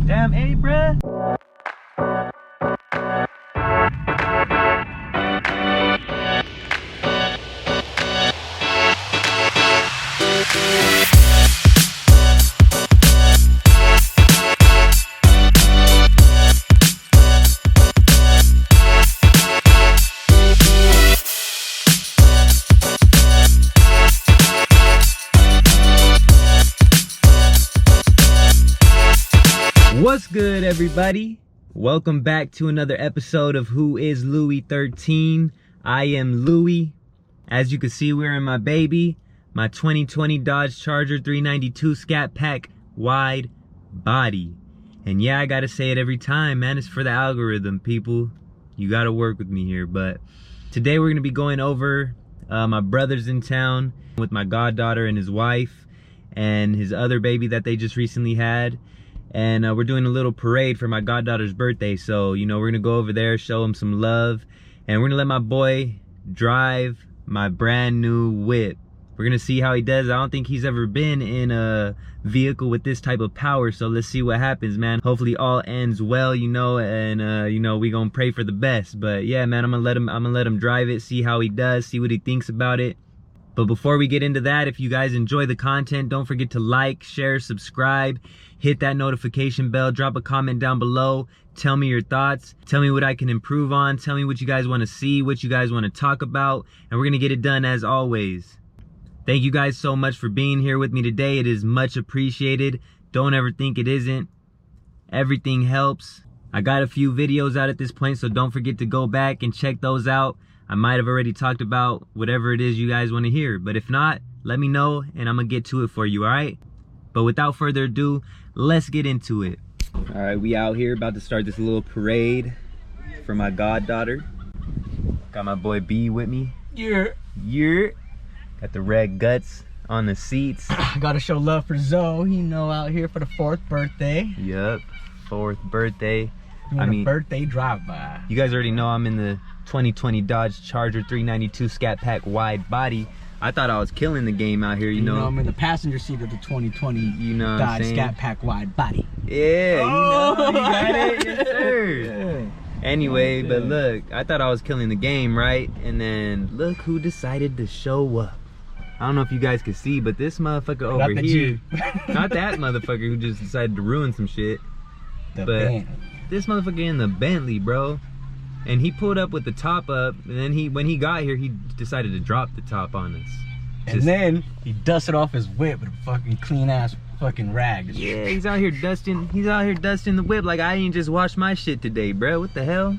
Damn, hey, bruh. What's good, everybody? Welcome back to another episode of Who is LouieXIII. I am Louie. As you can see, we're in my baby, my 2020 Dodge Charger 392 SCATPACK wide body. And yeah, I gotta say it every time, man. It's for the algorithm, people. You gotta work with me here. But today we're gonna be going over my brother's in town with my goddaughter and his wife and his other baby that they just recently had. And we're doing a little parade for my goddaughter's birthday. So, you know, we're gonna go over there, show him some love. And we're gonna let my boy drive my brand new whip. We're gonna see how he does. I don't think he's ever been in a vehicle with this type of power. So let's see what happens, man. Hopefully all ends well, you know, and you know, we gonna pray for the best. But yeah, man, I'm gonna let him drive it, see how he does, see what he thinks about it. But before we get into that, if you guys enjoy the content, don't forget to like, share, subscribe, hit that notification bell, drop a comment down below, tell me your thoughts, tell me what I can improve on, tell me what you guys want to see, what you guys want to talk about, and we're going to get it done as always. Thank you guys so much for being here with me today. It is much appreciated. Don't ever think it isn't. Everything helps. I got a few videos out at this point, so don't forget to go back and check those out. I might have already talked about whatever it is you guys want to hear, but if not, let me know and I'm gonna get to it for you, all right? But without further ado, let's get into it. All right, we out here about to start this little parade for my goddaughter. Got my boy B with me. Yeah. Got the red guts on the seats. Gotta show love for Zoe, you know, out here for the 4th birthday. Yup, 4th birthday. I mean, birthday drive-by. You guys already know I'm in the 2020 Dodge Charger 392 SCATPACK wide body. I thought I was killing the game out here, you know. I'm in the passenger seat of the 2020 Dodge SCATPACK wide body. Yeah, you know, you got it, yes sir. Yeah. Anyway, but look, I thought I was killing the game, right? And then look who decided to show up. I don't know if you guys can see, but this motherfucker over here, not that motherfucker who just decided to ruin some shit, but this motherfucker in the Bentley, bro. And he pulled up with the top up, and then when he got here, he decided to drop the top on us. And then he dusted off his whip with a fucking clean ass fucking rag. Yeah, he's out here dusting the whip like I ain't just washed my shit today, bro. What the hell?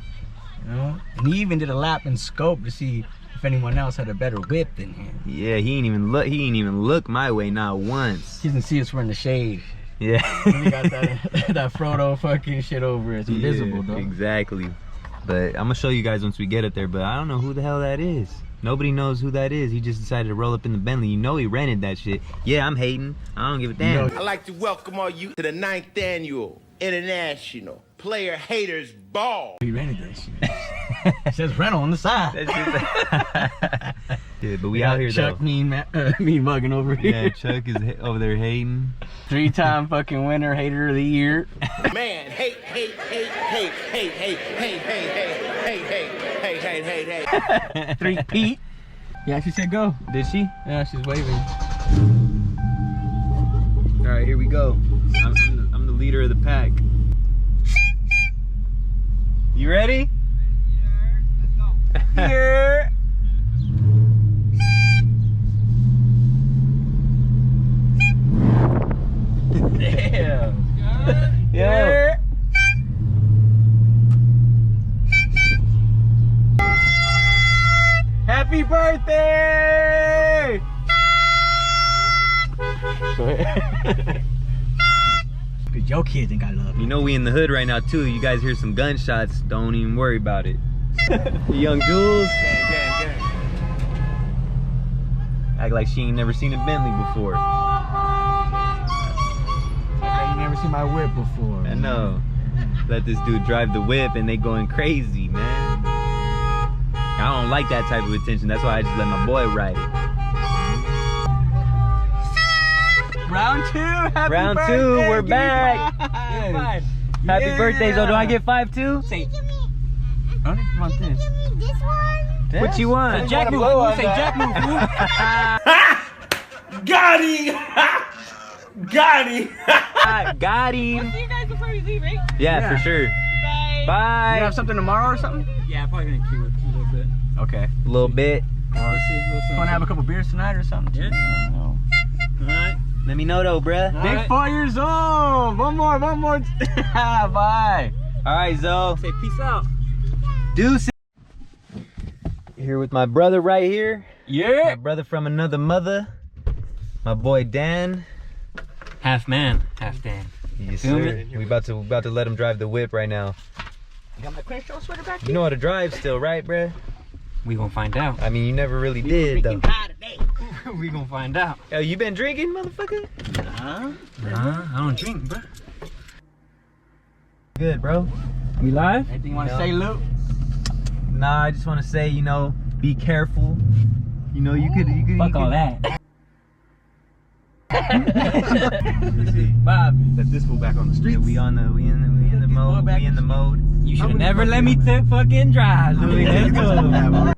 You know? And he even did a lap and scope to see if anyone else had a better whip than him. Yeah, he ain't even look my way, not once. He didn't see us, we're in the shade. Yeah. We got that Frodo fucking shit over us. Invisible, though. Exactly. But I'm gonna show you guys once we get up there, but I don't know who the hell that is. Nobody knows who that is. He just decided to roll up in the Bentley. You know he rented that shit. Yeah, I'm hating. I don't give a damn. I'd like to welcome all you to the 9th Annual International Player Haters Ball. He rented that shit. It says rental on the side. Yeah, but we out here Chuck though. mean mugging over here. Yeah, Chuck is over there hating. 3-time fucking winner, hater of the year. Man, hate. 3 Pete. Yeah, she said go. Did she? Yeah, she's waving. All right, here we go. I'm the leader of the pack. You ready? Yeah, let's go. Yeah. Damn. Yeah. Happy birthday! Cause your kids think I love you. You know we in the hood right now too. You guys hear some gunshots, don't even worry about it. Young Jules. Gang. Act like she ain't never seen a Bentley before. I ain't never seen my whip before. I know. Let this dude drive the whip and they going crazy, man. I don't like that type of attention. That's why I just let my boy ride it. Round two, happy Round birthday, two, we're back. Yeah. Happy birthday, Zo. Do I get 5 too? Say, Give me. I don't even want Can this. you give me this one? What you want? Jack move, fool. Say Jack move, fool. Got him! Got him! Got him. See you guys before we leave, right? Yeah, for sure. Bye. Bye. You have something tomorrow or something? Yeah, I'm probably gonna queue a little bit. Okay. A little bit. Let's see. Want to have a couple beers tonight or something? Yeah. No. Alright. Let me know though, bruh. Big 4 years old. One more. Bye. All right, Zo. Say peace out. Deuce. Here with my brother right here. My Yeah. brother from another mother. My boy Dan. Half man, half Dan. Yes, Feel sir. me? We about to let him drive the whip right now. You got my Crenshaw sweater back You know how to drive still, right, bruh? We gonna find out. I mean, you never really did though. We gonna find out. Yo, you been drinking, motherfucker? Nah, I don't drink, bro. Good, bro. We live? Anything you want to No. say, Luke? Nah, I just want to say, you know, be careful. You know, you could. Fuck all that. Bob, let this fool back on the Yeah, street. we in the mode. We in the mode. You should have never let me fucking drive, Louie. Let's go.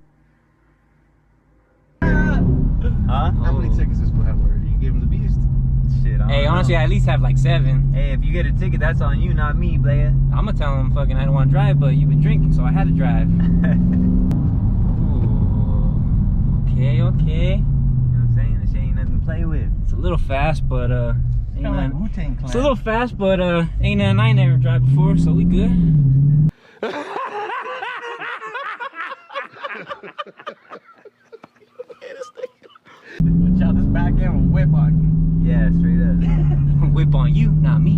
Huh? How many tickets this fool have already? You gave him the beast. Shit. I don't Hey, know. honestly, I at least have like 7. Hey, if you get a ticket, that's on you, not me, player. I'm gonna tell him fucking I don't want to drive, but you've been drinking, so I had to drive. Ooh. Okay. You know what I'm saying? This shit ain't nothing to play with. It's a little fast, but ain't Kind of like nothing. Wu-Tang Clan. It's a little fast, but ain't nothing I never drive before, so we good. Watch out, this back end will whip on Yeah, straight up. Whip on you, not me.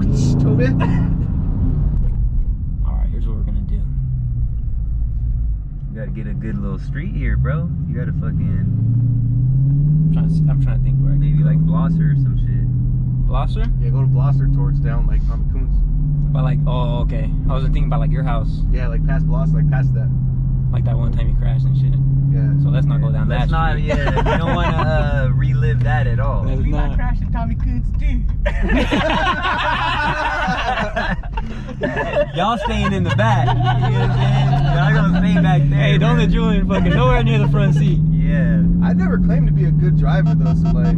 you. Stupid. Alright, here's what we're gonna do. You gotta get a good little street here, bro. You gotta fucking I'm trying to think where I maybe can go. like Blosser or some shit. Blosser? Yeah, go to Blosser towards down like on Coons. By like, oh, okay. I was thinking about like your house, Yeah, like past Blosser, like past that. like that one time you crashed and shit. Yeah. So let's not go down Let's that not, street. yeah, we don't wanna relive that at all. Let's We not. not crashing Tommy Coons too. Y'all staying in the back. You know what I'm saying? Y'all gonna stay back there. Hey, don't let man. Julian fucking nowhere near the front seat. Yeah. I never claimed to be a good driver though, so like,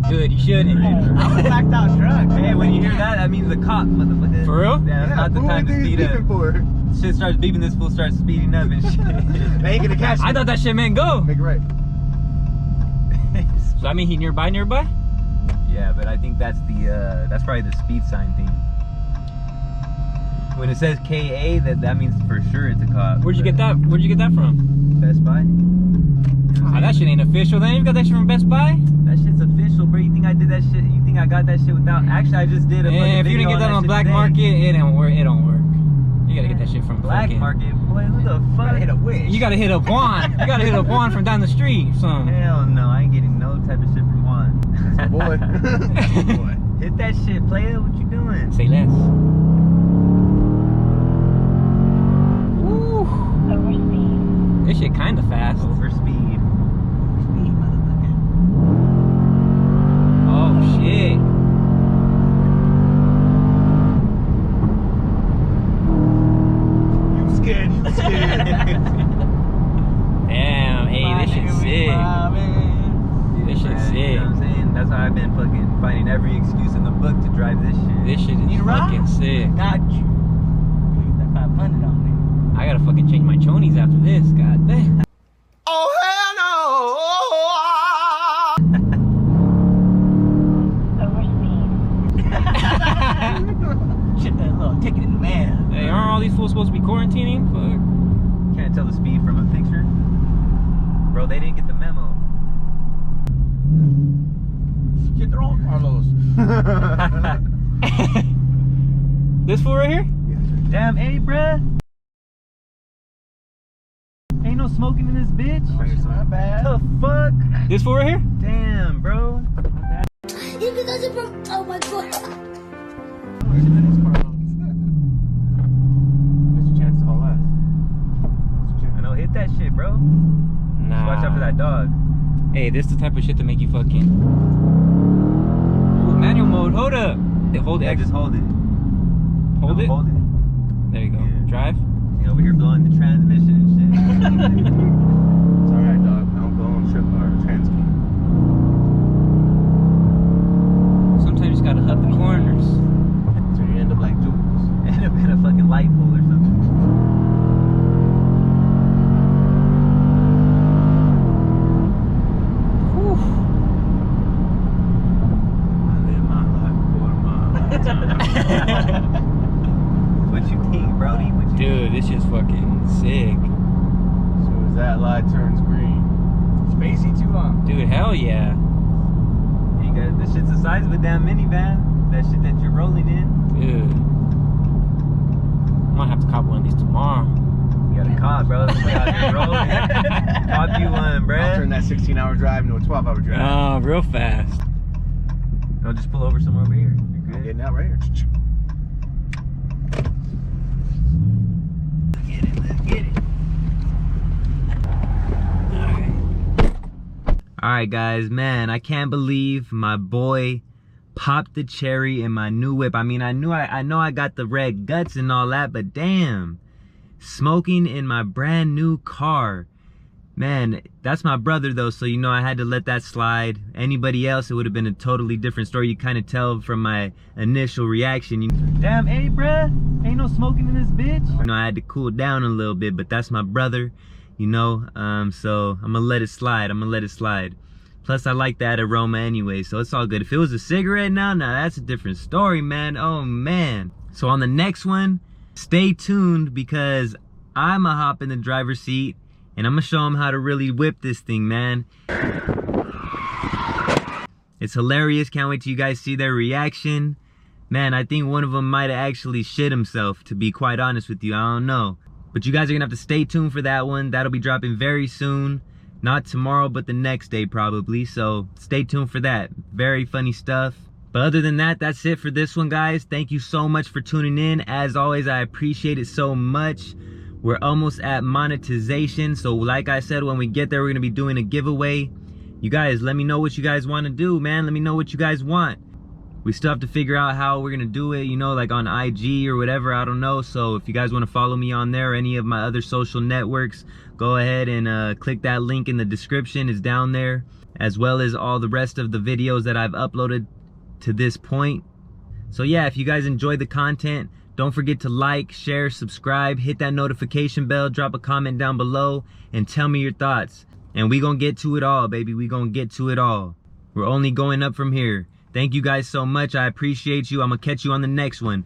Good, you shouldn't. I'm a blacked out drunk. Hey, when you hear that means the cop, motherfucker. For real? Yeah, that's not the who time do to you speed think up. he's beeping for? Shit starts beeping, this fool starts speeding up and shit. They ain't gonna catch you. I thought that shit meant go. Make it right. So I mean he nearby? Yeah, but I think that's that's probably the speed sign thing. When it says KA, that means for sure it's a cop. Where'd you get that? Where'd you get that from? Best Buy? Ah, that shit ain't official. Then you got that shit from Best Buy? That shit's official, bro. You think I did that shit? You think I got that shit without? Actually, I just did a fucking And if you video didn't get that on shit black today. market, it don't work. It don't work. You gotta get that shit from Black fucking- market, boy. Who the fuck? Hit a wish. You gotta hit up Juan. You gotta hit up Juan from down the street. or something. Hell no, I ain't getting no type of shit from Juan. That's my boy. Hit that shit, player. What you doing? Say less. Woo. This shit kinda fast. Overspeed. Oh shit. You scared, you scared. Damn, hey, this shit's sick. This shit's Man, sick. You know what I'm saying? That's why I've been fucking finding every excuse in the book to drive this shit. This shit is Need a ride? fucking sick. Got you. Leave that 500 on I gotta fucking change my chonies after this. God damn. Oh, hell no! there. Shit, that little ticket in the mail. Hey, aren't all these fools supposed to be quarantining? Fuck. Can't tell the speed from a picture. Bro, they didn't get the memo. Shit, they're all Carlos. This fool right here? Damn, hey, bruh. Ain't no smoking in this bitch. Not bad. What the fuck? This fool right here? Damn, bro. You can touch it from. Oh my god. Where's your chance to haul ass? I know, hit that shit, bro. Nah. Watch out for that dog. Hey, this is the type of shit to make you fucking. Ooh, manual mode. Hold up. Hey, hold Yeah, X. just hold it. Hold it. Hold it. There you go. Yeah. Drive. You over here blowing the transmission and shit. It's alright, dog. I don't go on trip or trans key. Sometimes you just gotta hug the corners. So you end up like Jules. End up in a fucking light pole or something. I live my life a quarter mile at a time. What you think, Brody? What you Dude, this shit's fucking sick. As soon as that light turns green. Spacey too, huh? Dude, hell yeah. You got this shit's the size of a damn minivan. That shit that you're rolling in. Dude. I might have to cop one of these tomorrow. You got a cop, bro. That's way out here rolling. Cop you one, I'll turn bruh. that 16-hour drive into a 12-hour drive. Oh, real fast. I'll just pull over somewhere over here. You're I'm good. getting out right here. Get it, let's get it. Alright guys, man, I can't believe my boy popped the cherry in my new whip. I mean, I know I got the red guts and all that, but damn, smoking in my brand new car. Man, that's my brother though, so you know I had to let that slide. Anybody else, it would have been a totally different story. You kind of tell from my initial reaction. Damn, hey bruh, ain't no smoking in this bitch. You know, I had to cool down a little bit, but that's my brother, you know, so I'm gonna let it slide. Plus, I like that aroma anyway, so it's all good. If it was a cigarette now, that's a different story, man. Oh, man. So on the next one, stay tuned because I'm gonna hop in the driver's seat and I'm gonna show them how to really whip this thing, man. It's hilarious. Can't wait till you guys see their reaction. Man, I think one of them might have actually shit himself, to be quite honest with you. I don't know. But you guys are gonna have to stay tuned for that one. That'll be dropping very soon. Not tomorrow, but the next day probably. So stay tuned for that. Very funny stuff. But other than that, that's it for this one, guys. Thank you so much for tuning in. As always, I appreciate it so much. We're almost at monetization. So like I said, when we get there, we're gonna be doing a giveaway. You guys, let me know what you guys want to do, man. Let me know what you guys want. We still have to figure out how we're gonna do it, you know, like on IG or whatever, I don't know. So if you guys want to follow me on there or any of my other social networks, go ahead and click that link in the description. It's down there, as well as all the rest of the videos that I've uploaded to this point. So yeah, if you guys enjoyed the content, don't forget to like, share, subscribe, hit that notification bell, drop a comment down below, and tell me your thoughts. And we gonna get to it all, baby. We gonna get to it all. We're only going up from here. Thank you guys so much. I appreciate you. I'm gonna catch you on the next one.